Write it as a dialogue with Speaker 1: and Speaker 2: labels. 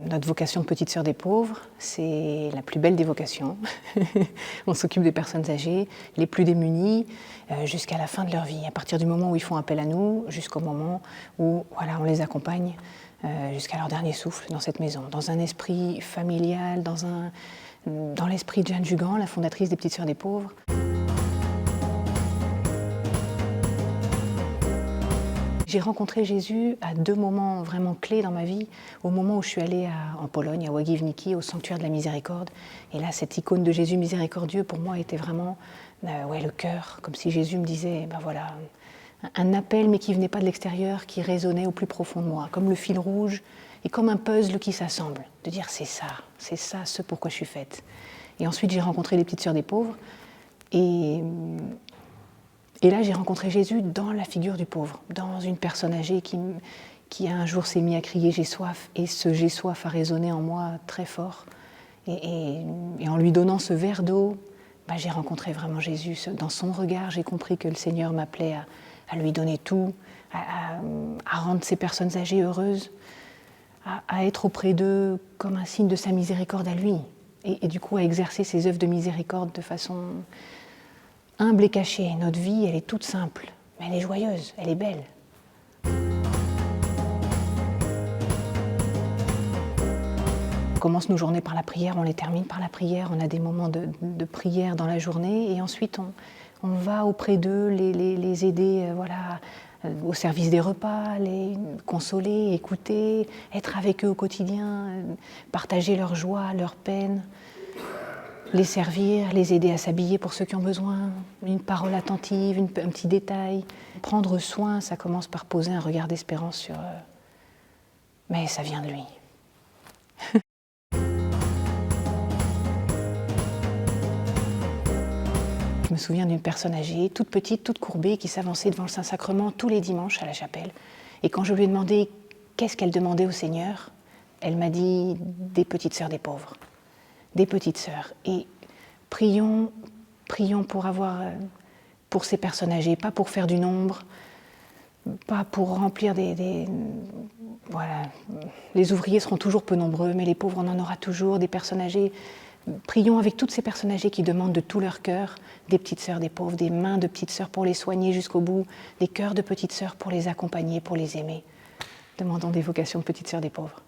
Speaker 1: Notre vocation de Petite Sœur des pauvres, c'est la plus belle des vocations. On s'occupe des personnes âgées, les plus démunies, jusqu'à la fin de leur vie. À partir du moment où ils font appel à nous, jusqu'au moment où voilà, on les accompagne jusqu'à leur dernier souffle dans cette maison, dans un esprit familial, dans l'esprit de Jeanne Jugan, la fondatrice des Petites Sœurs des pauvres. J'ai rencontré Jésus à deux moments vraiment clés dans ma vie. Au moment où je suis allée en Pologne, à Łagiwniki, au sanctuaire de la miséricorde. Et là, cette icône de Jésus miséricordieux, pour moi, était vraiment le cœur. Comme si Jésus me disait, ben voilà, un appel, mais qui venait pas de l'extérieur, qui résonnait au plus profond de moi. Comme le fil rouge et comme un puzzle qui s'assemble. De dire, c'est ça ce pourquoi je suis faite. Et ensuite, j'ai rencontré les Petites Sœurs des pauvres. Et là, j'ai rencontré Jésus dans la figure du pauvre, dans une personne âgée qui un jour s'est mis à crier « j'ai soif », et ce « j'ai soif » a résonné en moi très fort. Et en lui donnant ce verre d'eau, j'ai rencontré vraiment Jésus. Dans son regard, j'ai compris que le Seigneur m'appelait à lui donner tout, à rendre ces personnes âgées heureuses, à être auprès d'eux comme un signe de sa miséricorde à lui, et du coup à exercer ses œuvres de miséricorde de façon humble et cachée. Notre vie, elle est toute simple, mais elle est joyeuse, elle est belle. On commence nos journées par la prière, on les termine par la prière, on a des moments de prière dans la journée, et ensuite on va auprès d'eux, les aider au service des repas, les consoler, écouter, être avec eux au quotidien, partager leur joie, leur peine, les servir, les aider à s'habiller pour ceux qui ont besoin, une parole attentive, un petit détail. Prendre soin, ça commence par poser un regard d'espérance sur « mais ça vient de lui ». Je me souviens d'une personne âgée, toute petite, toute courbée, qui s'avançait devant le Saint-Sacrement tous les dimanches à la chapelle. Et quand je lui ai demandé qu'est-ce qu'elle demandait au Seigneur, elle m'a dit « des petites sœurs des pauvres ». Des petites sœurs. Et prions pour ces personnes âgées, pas pour faire du nombre, pas pour remplir voilà, les ouvriers seront toujours peu nombreux, mais les pauvres, on en aura toujours, des personnes âgées. Prions avec toutes ces personnes âgées qui demandent de tout leur cœur des petites sœurs des pauvres, des mains de petites sœurs pour les soigner jusqu'au bout, des cœurs de petites sœurs pour les accompagner, pour les aimer. Demandons des vocations de petites sœurs des pauvres.